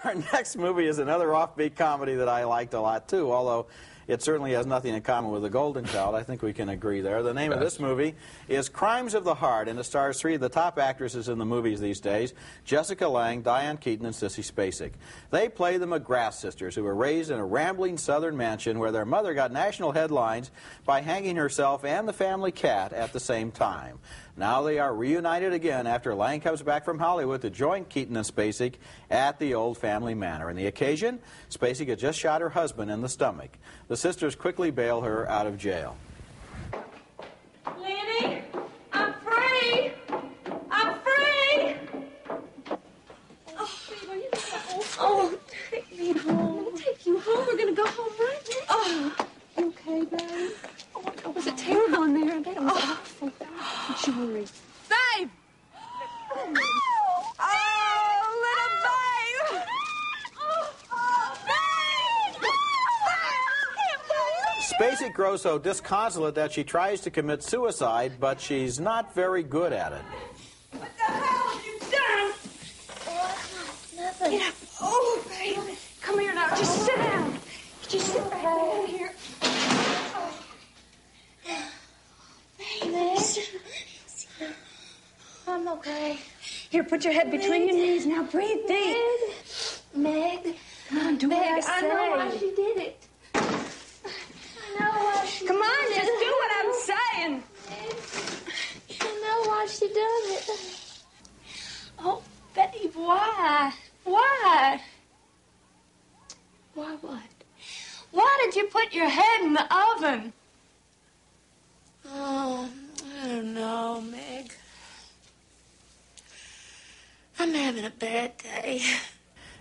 Our next movie is another offbeat comedy that I liked a lot, too, although it certainly has nothing in common with The Golden Child. I think we can agree there. The name of this movie is Crimes of the Heart, and it stars three of the top actresses in the movies these days, Jessica Lange, Diane Keaton, and Sissy Spacek. They play the McGrath sisters, who were raised in a rambling southern mansion where their mother got national headlines by hanging herself and the family cat at the same time. Now they are reunited again after Lange comes back from Hollywood to join Keaton and Spacek at the old family manor. And the occasion, Spacek had just shot her husband in the stomach. The sisters quickly bail her out of jail. Lenny, I'm free! I'm free! Oh, babe, are you home? Oh, take me home. Let me take you home. We're going to go home right now. Oh, you okay, babe? Oh, was it terrible in there? I bet it was awful. Don't you worry. Babe! Oh, little babe! Spacek grows so disconsolate that she tries to commit suicide, but she's not very good at it. What the hell have you done? Nothing. Get up. Oh, baby. Come here now. Just sit down. Just sit right down here. I'm okay. Here, put your head between your knees. Now breathe deep. Meg. Come on, do what I say. I know why she did it. I know why she Come on, did just it. do what I'm saying. I know why she done it. Oh, babe, why? Why? Why what? Why did you put your head in the oven? Oh, I don't know, Meg. I'm having a bad day.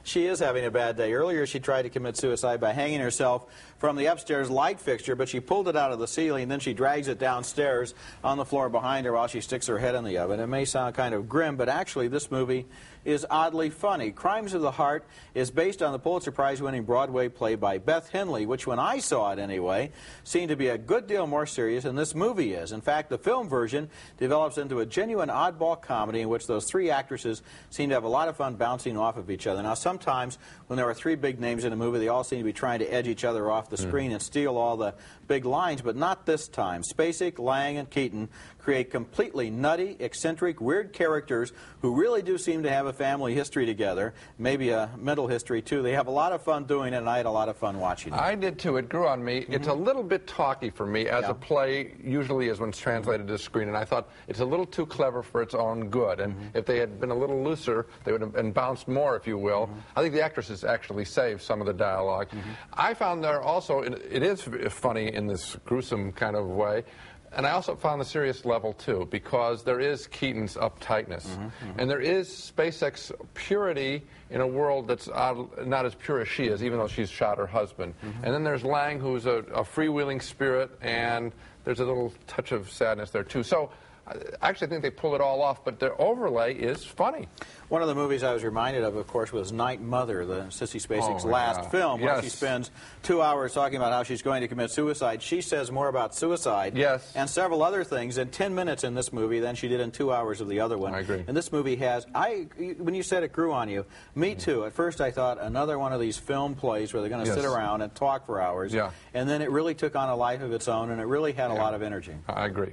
She is having a bad day. Earlier, she tried to commit suicide by hanging herself from the upstairs light fixture, but she pulled it out of the ceiling, and then she drags it downstairs on the floor behind her while she sticks her head in the oven. It may sound kind of grim, but actually this movie is oddly funny. Crimes of the Heart is based on the Pulitzer Prize-winning Broadway play by Beth Henley, which, when I saw it anyway, seemed to be a good deal more serious than this movie is. In fact, the film version develops into a genuine oddball comedy in which those three actresses seem to have a lot of fun bouncing off of each other. Now, sometimes when there are three big names in a movie, they all seem to be trying to edge each other off the screen and steal all the big lines, but not this time. Spacek, Lange, and Keaton create completely nutty, eccentric, weird characters who really do seem to have a family history together, maybe a mental history too. They have a lot of fun doing it, and I had a lot of fun watching it. I did too. It grew on me. It's a little bit talky for me, as a play usually is when it's translated to the screen, and I thought it's a little too clever for its own good. And if they had been a little looser, they would have been bounced more, if you will. I think the actresses actually saved some of the dialogue. I found there also, it is funny in this gruesome kind of way, and I also found the serious level, too, because there is Keaton's uptightness. And there is Spacek's purity in a world that's not as pure as she is, even though she's shot her husband. And then there's Lange, who's a freewheeling spirit, and there's a little touch of sadness there, too. So I actually think they pull it all off, but their overlay is funny. One of the movies I was reminded of course, was Night Mother, the Sissy Spacek's last film, where she spends 2 hours talking about how she's going to commit suicide. She says more about suicide and several other things in 10 minutes in this movie than she did in 2 hours of the other one. I agree. And this movie has, when you said it grew on you, me too. At first I thought another one of these film plays where they're going to sit around and talk for hours. And then it really took on a life of its own, and it really had a lot of energy. I agree.